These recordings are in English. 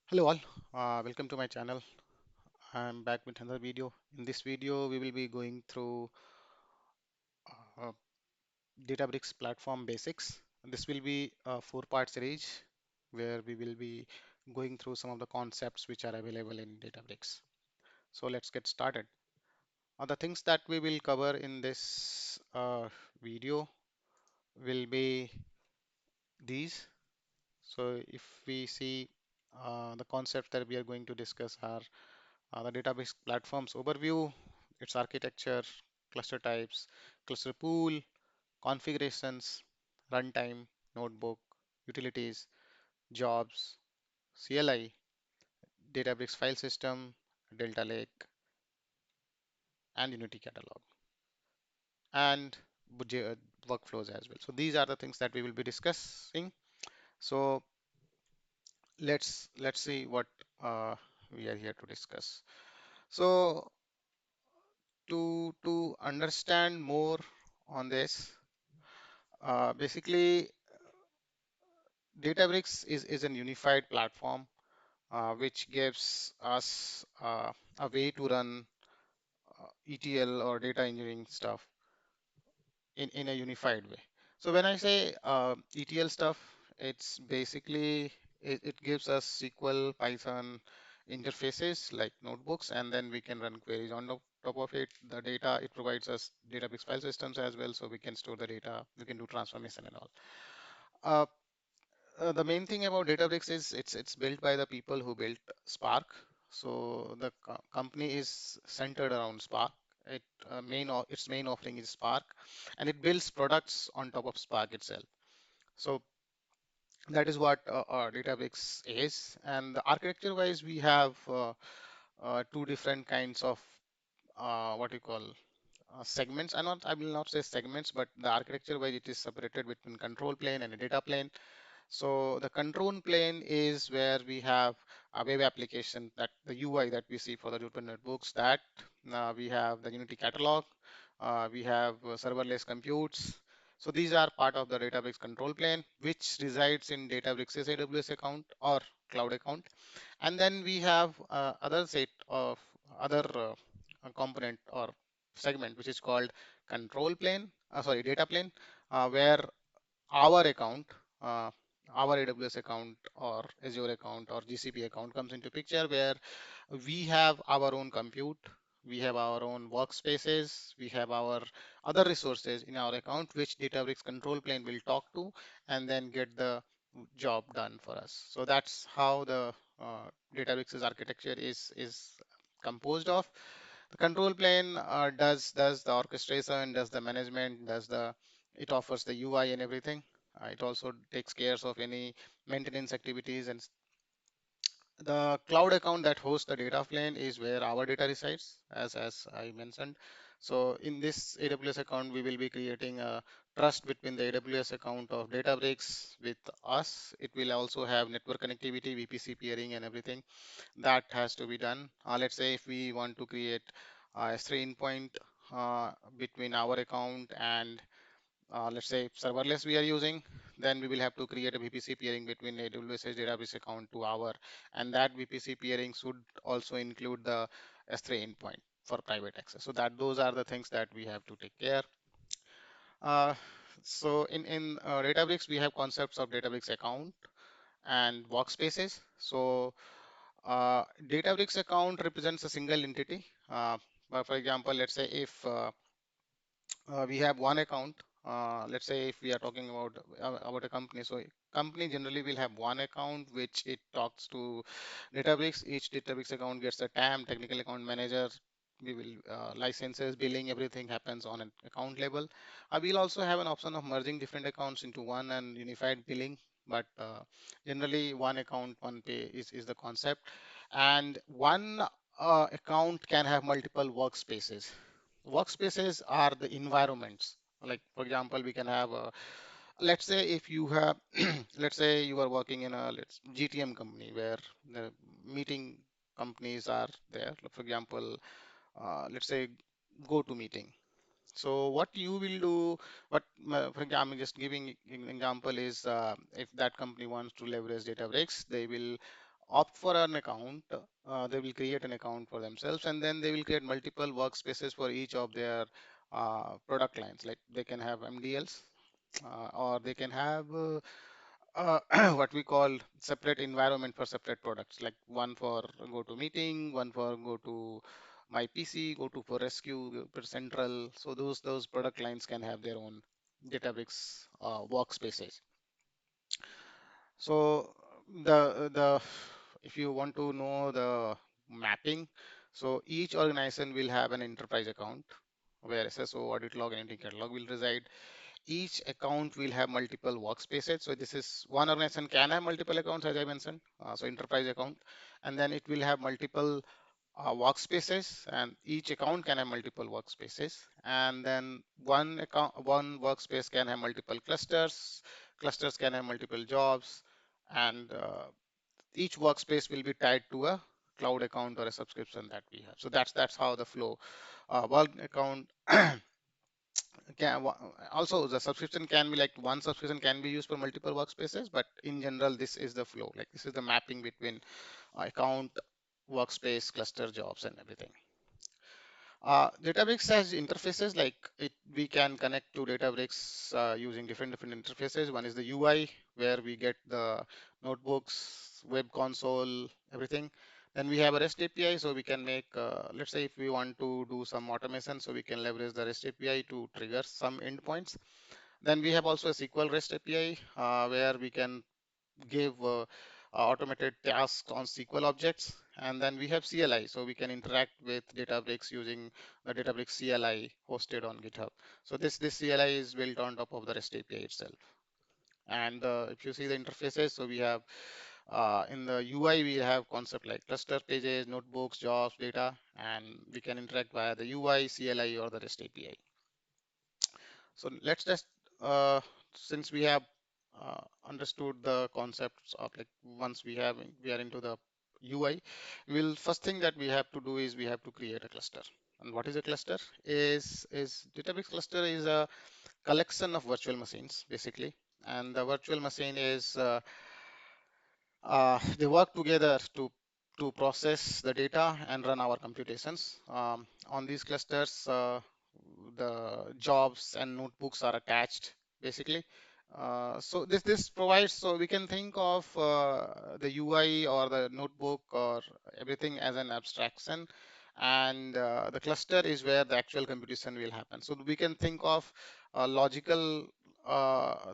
Hello all, welcome to my channel. I'm back with another video. In this video, we will be going through uh, Databricks platform basics. This will be a four-part series where we will be going through some of the concepts which are available in Databricks. So let's get started. The things that we will cover in this video will be these. So if we see the concepts that we are going to discuss are the database platform's overview, its architecture, cluster types, cluster pool, configurations, runtime, notebook, utilities, jobs, CLI, Databricks file system, Delta Lake, and Unity catalog, and workflows as well. So these are the things that we will be discussing. So let's see what uh, we are here to discuss. So to understand more on this, basically Databricks is a unified platform which gives us a way to run ETL or data engineering stuff in a unified way. So when I say ETL stuff, it's basically it gives us SQL, Python interfaces like notebooks, and then we can run queries on top of it. The data, it provides us Databricks file systems as well, so we can store the data, we can do transformation and all. Uh, the main thing about Databricks is it's built by the people who built Spark. So the company is centered around Spark. Its main offering is Spark, and it builds products on top of Spark itself. So that is what Databricks is. And architecture-wise, we have two different kinds of what you call segments. I will not say segments, but the architecture-wise, it is separated between control plane and a data plane. So the control plane is where we have a web application, that the UI that we see for the Drupal notebooks, that we have the Unity catalog, we have serverless computes. So these are part of the Databricks control plane, which resides in Databricks' AWS account or cloud account. And then we have other set of other component or segment, which is called control plane, data plane, where our account, uh, our AWS account or Azure account or GCP account comes into picture, where we have our own compute, we have our own workspaces, we have our other resources in our account, which Databricks control plane will talk to and then get the job done for us. So that's how the Databricks architecture is composed of. The control plane does the orchestration, does the management, it offers the UI and everything. It also takes care of any maintenance activities, and the cloud account that hosts the data plane is where our data resides, as I mentioned. So in this AWS account, we will be creating a trust between the AWS account of Databricks with us. It will also have network connectivity, VPC peering, and everything that has to be done. Let's say if we want to create a S3 endpoint between our account and let's say serverless we are using, then we will have to create a VPC peering between AWS database account to our, and that VPC peering should also include the S3 endpoint for private access. So that those are the things that we have to take care. Uh, so in Databricks, we have concepts of Databricks account and workspaces. So Databricks account represents a single entity. But for example, let's say if we have one account. Let's say if we are talking about a company, so company generally will have one account which it talks to Databricks. Each Databricks account gets a TAM, technical account manager. We will licenses, billing, everything happens on an account level. We'll also have an option of merging different accounts into one and unified billing. But generally, one account, one pay is the concept, and one account can have multiple workspaces. Workspaces are the environments. Like for example, we can have let's say if you have let's say you are working in a GTM company where the meeting companies are there. For example, let's say go to meeting. So what you will do, for example, I'm just giving an example is if that company wants to leverage Databricks, they will opt for an account, they will create an account for themselves, and then they will create multiple workspaces for each of their product lines. Like they can have MDLs, or they can have what we call separate environment for separate products, like one for go to meeting, one for go to my PC, go to for rescue, go for central. So those product lines can have their own Databricks workspaces. So the if you want to know the mapping, so each organization will have an enterprise account where SSO, audit log, and entity catalog will reside. Each account will have multiple workspaces. So this is one organization can have multiple accounts, as I mentioned. So enterprise account, and then it will have multiple workspaces, and each account can have multiple workspaces. And then one workspace can have multiple clusters. Clusters can have multiple jobs, and each workspace will be tied to a cloud account or a subscription that we have. So that's how the flow. One account also the subscription can be like one subscription can be used for multiple workspaces, but in general this is the flow. Like this is the mapping between account, workspace, cluster, jobs, and everything. Databricks has interfaces like we can connect to Databricks using different interfaces. One is the UI where we get the notebooks, web console, everything. Then we have a REST API, so we can make, let's say if we want to do some automation, so we can leverage the REST API to trigger some endpoints. Then we have also a SQL REST API where we can give automated tasks on SQL objects. And then we have CLI, so we can interact with Databricks using the Databricks CLI hosted on GitHub. So this CLI is built on top of the REST API itself. And if you see the interfaces, so we have in the UI, we have concept like cluster pages, notebooks, jobs, data, and we can interact via the UI, CLI, or the REST API. So let's just, since we have understood the concepts of like once we are into the UI, will first thing that we have to do is we have to create a cluster. And what is a cluster? Is Databricks cluster is a collection of virtual machines basically, and the virtual machine is they work together to process the data and run our computations. On these clusters, the jobs and notebooks are attached basically. So this provides, so we can think of the UI or the notebook or everything as an abstraction, and the cluster is where the actual computation will happen. So we can think of logical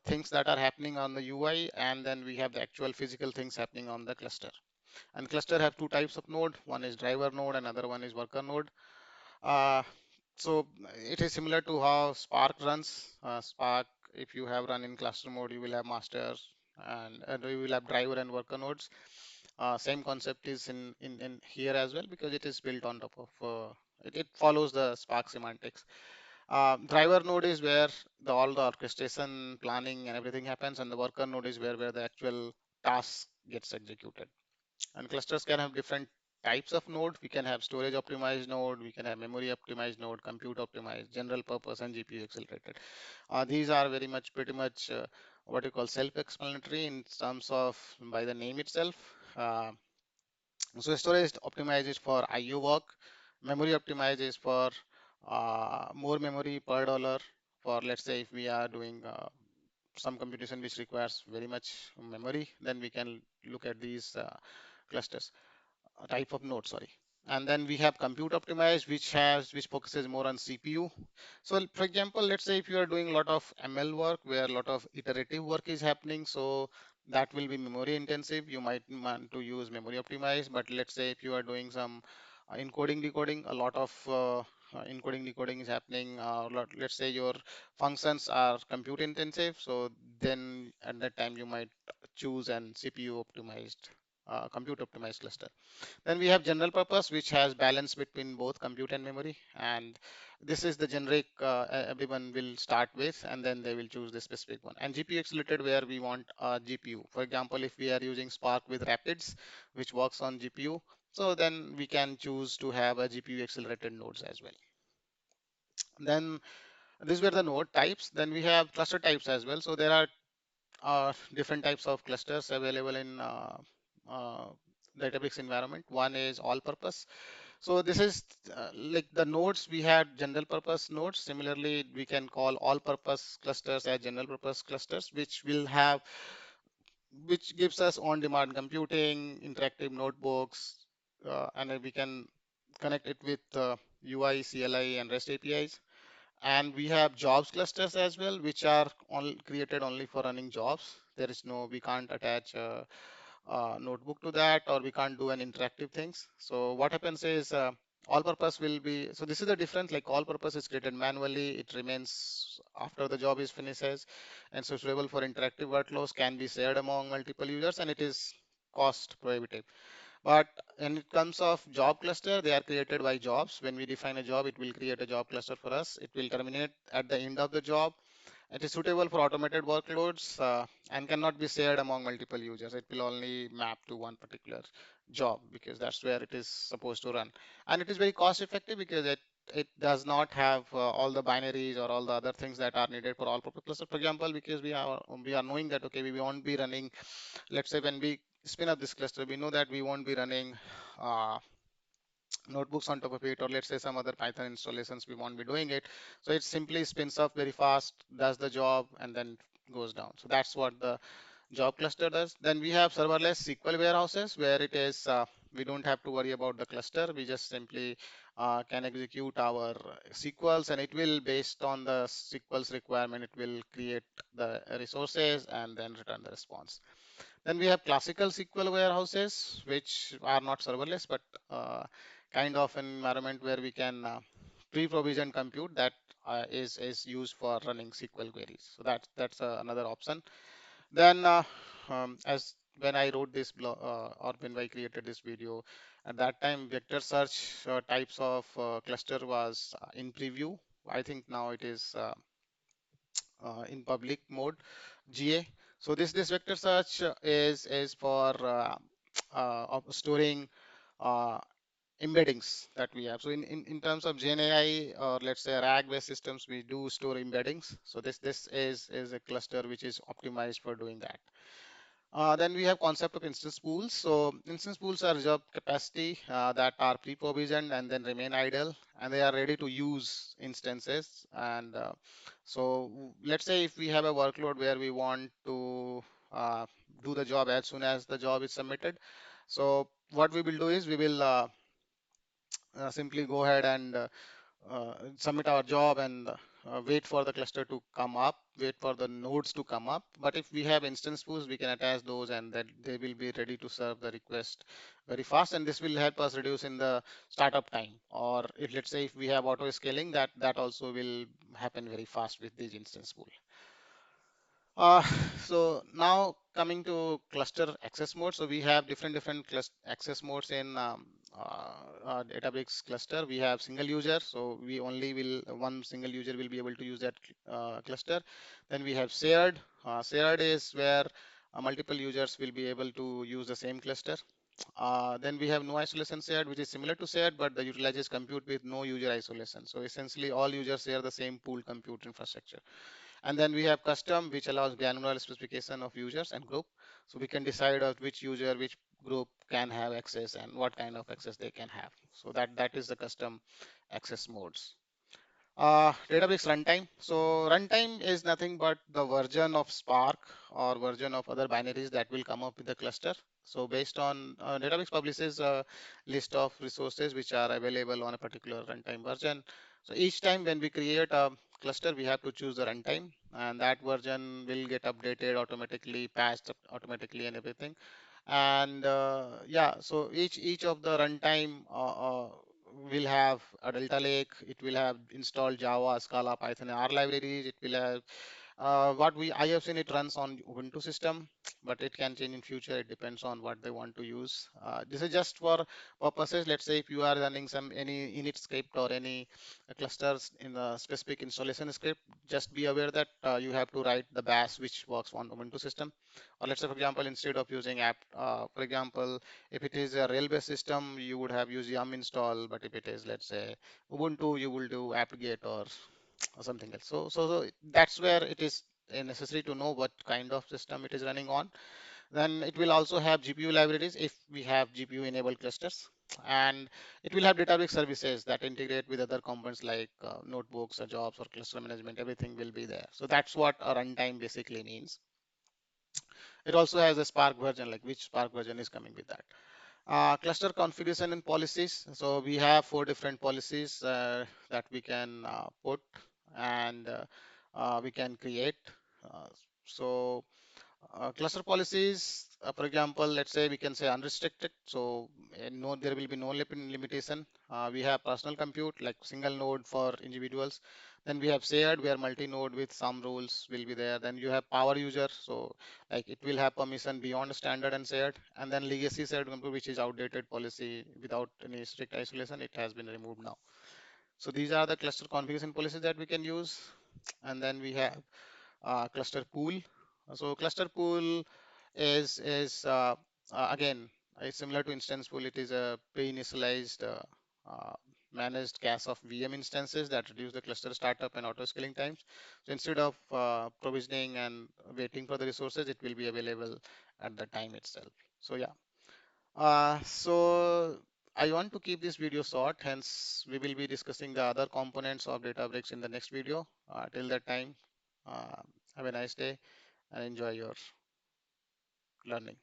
things that are happening on the UI, and then we have the actual physical things happening on the cluster. And cluster have two types of node. One is driver node, another one is worker node. Uh, so it is similar to how Spark runs. Spark, if you have run in cluster mode, you will have masters and you will have driver and worker nodes. Same concept is in here as well, because it is built on top of it follows the Spark semantics. Driver node is where all the orchestration, planning, and everything happens, and the worker node is where the actual task gets executed. And clusters can have different types of node. We can have storage optimized node, we can have memory optimized node, compute optimized, general purpose, and GPU accelerated. These are very much pretty much what you call self-explanatory in terms of by the name itself. So storage optimizes for IO work, memory optimizes for more memory per dollar. For let's say if we are doing some computation which requires very much memory, then we can look at these clusters type of node, sorry. And then we have compute optimized, which focuses more on CPU. So for example, let's say if you are doing a lot of ML work where a lot of iterative work is happening, so that will be memory intensive. You might want to use memory optimized, but let's say if you are doing some encoding decoding, a lot of encoding decoding is happening. Let's say your functions are compute intensive, so then at that time you might choose an CPU optimized compute optimized cluster. Then we have general purpose, which has balance between both compute and memory. And this is the generic everyone will start with, and then they will choose the specific one. And GPU accelerated, where we want a GPU. For example, if we are using Spark with Rapids, which works on GPU, so then we can choose to have a GPU accelerated nodes as well. Then these were the node types. Then we have cluster types as well. So there are different types of clusters available in Databricks environment. One is all purpose. So this is like the nodes we had general purpose nodes. Similarly, we can call all purpose clusters as general purpose clusters, which gives us on-demand computing, interactive notebooks, and then we can connect it with UI, CLI, and REST APIs. And we have jobs clusters as well, which are created only for running jobs. We can't attach notebook to that, or we can't do an interactive things. So what happens is all purpose will be, so this is the difference, like all purpose is created manually, it remains after the job is finishes, and so suitable for interactive workloads, can be shared among multiple users, and it is cost prohibitive. But when it comes of job cluster, they are created by jobs. When we define a job, it will create a job cluster for us. It will terminate at the end of the job. It is suitable for automated workloads and cannot be shared among multiple users. It will only map to one particular job because that's where it is supposed to run. And it is very cost effective because it does not have all the binaries or all the other things that are needed for all purpose cluster. For example, because we are knowing that okay, we won't be running, let's say when we spin up this cluster, we know that we won't be running uh, notebooks on top of it, or let's say some other Python installations, we won't be doing it. So it simply spins up very fast, does the job, and then goes down. So that's what the job cluster does. Then we have serverless SQL warehouses where it is we don't have to worry about the cluster. We just simply can execute our SQLs, and it will, based on the SQL's requirement, it will create the resources and then return the response. Then we have classical SQL warehouses, which are not serverless, but kind of an environment where we can pre-provision compute that is used for running SQL queries. So that's another option. Then, as when I wrote this blog or when I created this video, at that time vector search types of cluster was in preview. I think now it is in public mode, GA. So this vector search is for storing uh, embeddings that we have. So in terms of GenAI, or let's say RAG-based systems, we do store embeddings. So this is a cluster which is optimized for doing that. Then we have concept of instance pools. So instance pools are reserved capacity that are pre-provisioned and then remain idle, and they are ready to use instances. And let's say if we have a workload where we want to do the job as soon as the job is submitted. So what we will do is we will simply go ahead and submit our job and wait for the cluster to come up, wait for the nodes to come up. But if we have instance pools, we can attach those and that they will be ready to serve the request very fast. And this will help us reduce in the startup time. Or if let's say if we have auto scaling, that also will happen very fast with these instance pool. Uh, so now coming to cluster access mode. So we have different access modes in Databricks cluster. We have single user. So we only will one single user will be able to use that cluster. Then we have shared. Shared is where multiple users will be able to use the same cluster. Then we have no isolation shared, which is similar to shared, but the utilizes compute with no user isolation. So essentially all users share the same pool compute infrastructure. And then we have custom, which allows granular specification of users and group. So we can decide of which user, which group can have access and what kind of access they can have. So that is the custom access modes. Database runtime. So runtime is nothing but the version of Spark or version of other binaries that will come up with the cluster. So based on Database publishes a list of resources which are available on a particular runtime version. So each time when we create a cluster, we have to choose the runtime, and that version will get updated automatically, patched up automatically, and everything. And yeah, so each of the runtime will have a Delta Lake. It will have installed Java, Scala, Python, R libraries. It will have I have seen it runs on Ubuntu system, but it can change in future. It depends on what they want to use. This is just for purposes. Let's say if you are running any init script or any clusters in a specific installation script, just be aware that you have to write the bash which works on Ubuntu system. Or let's say, for example, instead of using app, for example, if it is a rail-based system, you would have used yum install. But if it is, let's say, Ubuntu, you will do apt-get or something else. So that's where it is necessary to know what kind of system it is running on. Then it will also have GPU libraries if we have GPU enabled clusters. And it will have database services that integrate with other components like notebooks or jobs or cluster management. Everything will be there. So that's what a runtime basically means. It also has a Spark version, like which Spark version is coming with that. Cluster configuration and policies. So we have four different policies that we can put and we can create. Uh, so cluster policies, for example, let's say we can say unrestricted. So no, there will be no limitation. We have personal compute, like single node for individuals. Then we have shared, where multi-node with some rules will be there. Then you have power user, so like it will have permission beyond standard and shared. And then legacy shared compute, which is outdated policy without any strict isolation. It has been removed now. So these are the cluster configuration policies that we can use. And then we have cluster pool. So cluster pool is again is similar to instance pool. It is a pre-initialized uh, managed cache of VM instances that reduce the cluster startup and auto scaling times. So instead of provisioning and waiting for the resources, it will be available at the time itself. So yeah. So I want to keep this video short, hence we will be discussing the other components of Databricks in the next video. Till that time, uh, have a nice day and enjoy your learning.